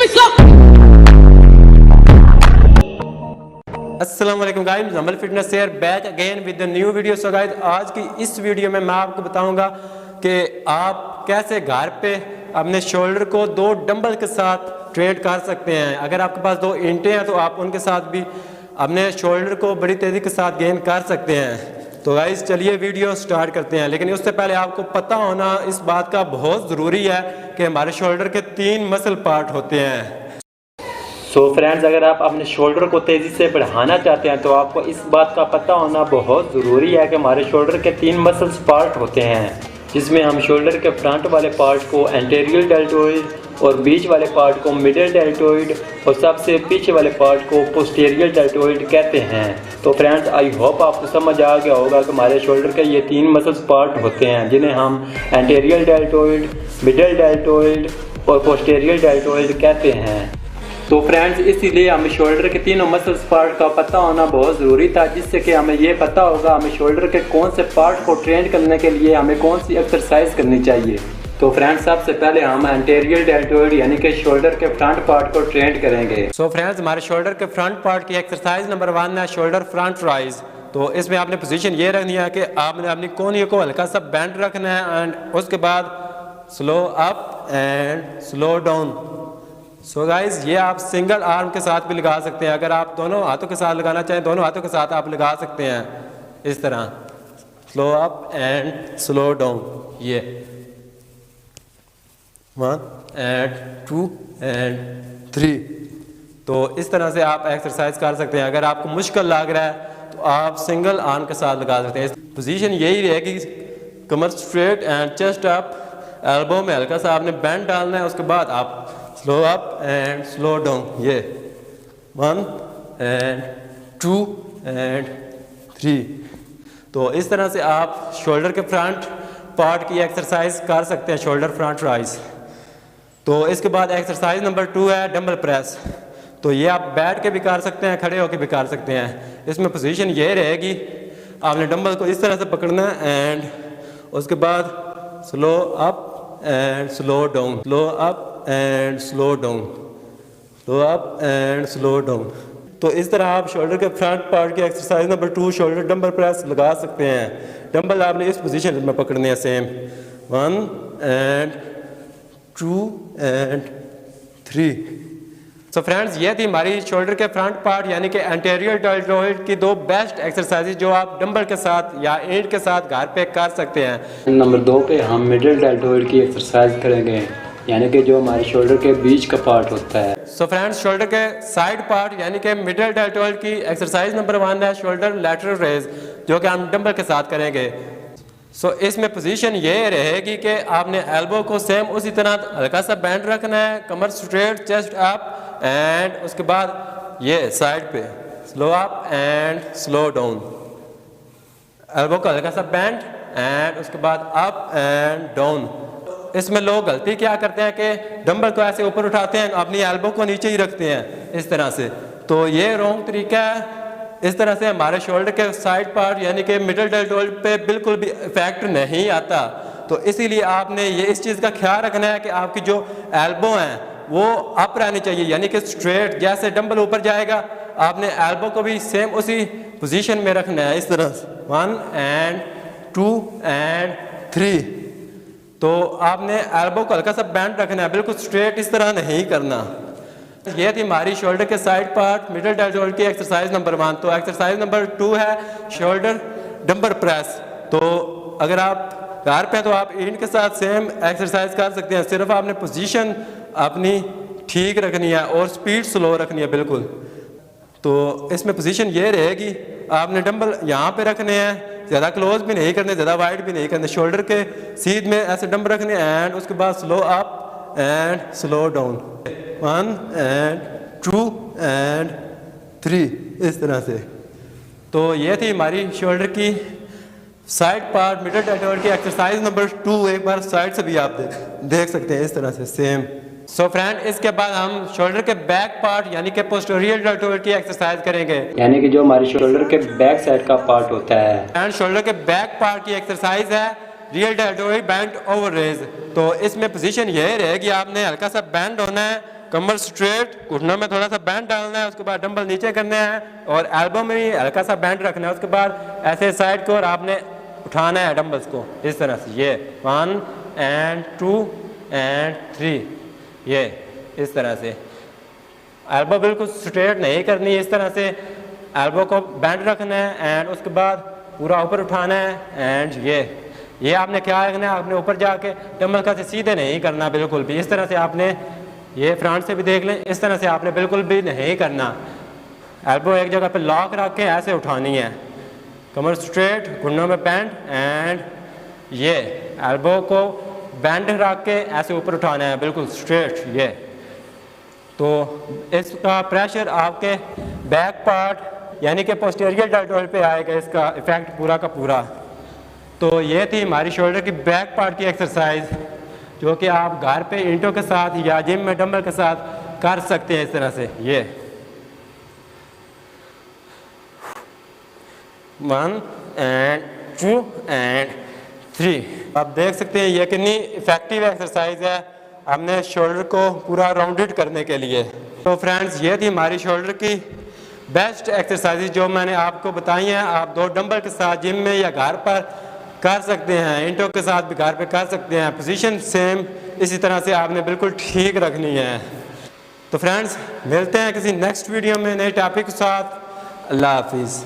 अस्सलाम वालेकुम गाइस, जमल fitness share back again with the new video. So guys, आज की इस वीडियो में मैं आपको बताऊंगा कि आप कैसे घर पे अपने शोल्डर को 2 डंबल के साथ ट्रेन कर सकते हैं। अगर आपके पास 2 ईंटें हैं तो आप उनके साथ भी अपने शोल्डर को बड़ी तेज़ी के साथ गेन कर सकते हैं। तो गाइस चलिए वीडियो स्टार्ट करते हैं, लेकिन उससे पहले आपको पता होना इस बात का बहुत ज़रूरी है कि हमारे शोल्डर के 3 मसल पार्ट होते हैं। सो फ्रेंड्स, अगर आप अपने शोल्डर को तेज़ी से बढ़ाना चाहते हैं तो आपको इस बात का पता होना बहुत ज़रूरी है कि हमारे शोल्डर के 3 मसल्स पार्ट होते हैं, जिसमें हम शोल्डर के फ्रंट वाले पार्ट को एंटीरियर डेल्टोइड और बीच वाले पार्ट को मिडिल डेल्टोइड और सबसे पीछे वाले पार्ट को पोस्टीरियर डेल्टोइड कहते हैं। तो फ्रेंड्स, आई होप आपको समझ आ गया होगा कि हमारे शोल्डर के ये 3 मसल्स पार्ट होते हैं, जिन्हें हम एंटीरियर डेल्टोइड, मिडिल डेल्टोइड और पोस्टीरियर डेल्टोइड कहते हैं। तो फ्रेंड्स, इसीलिए हमें शोल्डर के तीनों मसल्स पार्ट का पता होना बहुत ज़रूरी था, जिससे कि हमें ये पता होगा हमें शोल्डर के कौन से पार्ट को ट्रेन करने के लिए हमें कौन सी एक्सरसाइज करनी चाहिए। तो फ्रेंड्स, सबसे पहले हम एंटीरियर डेल्टोइड यानी कि शोल्डर के फ्रंट पार्ट को ट्रेन करेंगे। सो फ्रेंड्स, हमारे शोल्डर के फ्रंट पार्ट की एक्सरसाइज नंबर 1 है शोल्डर फ्रंट राइज। तो इसमें आपने पोजीशन ये रखनी है कि आपने अपनी कोहनी को हल्का सा बेंड रखना है एंड उसके बाद slow up and slow down. So guys, ये आप सिंगल आर्म के साथ भी लगा सकते हैं। अगर आप दोनों हाथों के साथ लगाना चाहें, दोनों हाथों के साथ आप लगा सकते हैं इस तरह, slow up and slow down. ये 1 एंड 2 एंड 3। तो इस तरह से आप एक्सरसाइज कर सकते हैं। अगर आपको मुश्किल लग रहा है तो आप सिंगल आर्म के साथ लगा सकते हैं। पोजीशन यही रहेगी, कमर straight and chest up, elbow में हल्का सा आपने बैंड डालना है। उसके बाद आप slow up and slow down. ये 1 एंड 2 एंड 3। तो इस तरह से आप शोल्डर के फ्रंट पार्ट की एक्सरसाइज कर सकते हैं, शोल्डर फ्रंट राइज। तो इसके बाद एक्सरसाइज नंबर 2 है डंबल प्रेस। तो ये आप बैठ के भी कर सकते हैं, खड़े होकर भी कर सकते हैं। इसमें पोजीशन ये रहेगी, आपने डंबल को इस तरह से पकड़ना है एंड उसके बाद slow up and slow down, slow up and slow down, slow up and slow down. तो इस तरह आप शोल्डर के फ्रंट पार्ट की exercise number 2 shoulder dumbbell press लगा सकते हैं। डंबल आपने इस पोजीशन में पकड़ने हैं, same 1 and 2 and 3। So friends, ये थी हमारी शोल्डर के फ्रंट पार्ट यानी कि एंटीरियर डेल्टोइड की 2 बेस्ट एक्सरसाइज जो आप डंबल के साथ या ईंट के साथ घर पे कर सकते हैं। नंबर 2 पे हम मिडिल डेल्टोइड की एक्सरसाइज करेंगे, यानी कि जो हमारे शोल्डर के बीच का पार्ट होता है। सो फ्रेंड्स, शोल्डर के साइड पार्ट यानी कि मिडिल डेल्टोइड की एक्सरसाइज नंबर 1 है शोल्डर लैटरल रेज, जो कि हम डंबल के साथ करेंगे। सो इसमें पोजीशन ये रहेगी कि आपने एल्बो को सेम उसी तरह हल्का सा बैंड रखना है, कमर स्ट्रेट, चेस्ट अप एंड उसके बाद ये साइड पे slow up and slow down, elbow का हल्का सा बैंड एंड उसके बाद अप एंड डाउन। इसमें लोग गलती क्या करते हैं कि डंबल को ऐसे ऊपर उठाते हैं, अपनी एल्बो को नीचे ही रखते हैं इस तरह से। तो ये रॉन्ग तरीका है। इस तरह से हमारे शोल्डर के साइड पार्ट यानी कि मिडिल डेल्टोइड पे बिल्कुल भी इफेक्ट नहीं आता। तो इसीलिए आपने ये इस चीज़ का ख्याल रखना है कि आपकी जो एल्बो हैं वो अप रहनी चाहिए, यानी कि स्ट्रेट। जैसे डंबल ऊपर जाएगा आपने एल्बो को भी सेम उसी पोजीशन में रखना है, इस तरह से 1 एंड 2 एंड 3। तो आपने एल्बो को हल्का सा बैंड रखना है, बिल्कुल स्ट्रेट इस तरह नहीं करना। ये थी हमारी शोल्डर के साइड पार्ट मिडिल डेल्टोइड की एक्सरसाइज नंबर 1। तो एक्सरसाइज नंबर 2 है शोल्डर डंबल प्रेस। तो अगर आप घर पे हैं तो आप ईंट के साथ सेम एक्सरसाइज कर सकते हैं, सिर्फ आपने पोजीशन अपनी ठीक रखनी है और स्पीड स्लो रखनी है बिल्कुल। तो इसमें पोजीशन ये रहेगी, आपने डंबल यहाँ पे रखने हैं, ज़्यादा क्लोज भी नहीं करने, ज़्यादा वाइड भी नहीं करने, शोल्डर के सीध में ऐसे डंबल रखने एंड उसके बाद slow up and slow down, 1 and 2 and 3, इस तरह से। तो ये थी हमारी शोल्डर की साइड पार्ट मिडिल डेल्टोइड की एक्सरसाइज नंबर 2। एक बार साइड से भी आप देख सकते हैं इस तरह से सेम। सो फ्रेंड, इसके बाद हम शोल्डर के बैक पार्ट यानी कि पोस्टीरियर डेल्टोइड की एक्सरसाइज करेंगे, यानी कि जो हमारे शोल्डर के बैक साइड का पार्ट होता है। एंड शोल्डर के बैक पार्ट की एक्सरसाइज है rear deltoid bent over raise. तो इसमें पोजीशन ये रहेगी, आपने हल्का सा बेंड होना है कमर स्ट्रेट, घुटनों में थोड़ा सा बैंड डालना है, उसके बाद डंबल नीचे करने हैं और एल्बो में भी हल्का सा बैंड रखना है। उसके बाद ऐसे साइड को और आपने उठाना है डंबल्स को इस तरह से, ये 1 and 2 and 3, ये इस तरह से। एल्बो बिल्कुल स्ट्रेट नहीं करनी है, इस तरह से एल्बो को बैंड रखना है एंड उसके बाद पूरा ऊपर उठाना है एंड ये आपने क्या रखना है, आपने ऊपर जाके डंबल का से सीधे नहीं करना बिल्कुल भी, इस तरह से आपने, ये फ्रंट से भी देख लें, इस तरह से आपने बिल्कुल भी नहीं करना। एल्बो एक जगह पे लॉक रख के ऐसे उठानी है, कमर स्ट्रेट, घुटनों में बैंड एंड ये एल्बो को बैंड रख के ऐसे ऊपर उठाना है बिल्कुल स्ट्रेट। ये तो इसका प्रेशर आपके बैक पार्ट यानी कि पोस्टीरियर डेल्टोइड पे आएगा, इसका इफेक्ट पूरा का पूरा। तो ये थी हमारी शोल्डर की बैक पार्ट की एक्सरसाइज, जो कि आप घर पे ईंटों के साथ या जिम में डंबल के साथ कर सकते हैं इस तरह से। ये 1 and 2 and 3, आप देख सकते हैं ये कितनी इफेक्टिव एक्सरसाइज है हमने शोल्डर को पूरा राउंडेड करने के लिए। तो फ्रेंड्स, ये थी हमारी शोल्डर की बेस्ट एक्सरसाइज जो मैंने आपको बताई हैं। आप 2 डंबल के साथ जिम में या घर पर कर सकते हैं, ईंटों के साथ भी घर पे कर सकते हैं। पोजीशन सेम इसी तरह से आपने बिल्कुल ठीक रखनी है। तो फ्रेंड्स, मिलते हैं किसी नेक्स्ट वीडियो में नए टॉपिक के साथ। अल्लाह हाफिज़।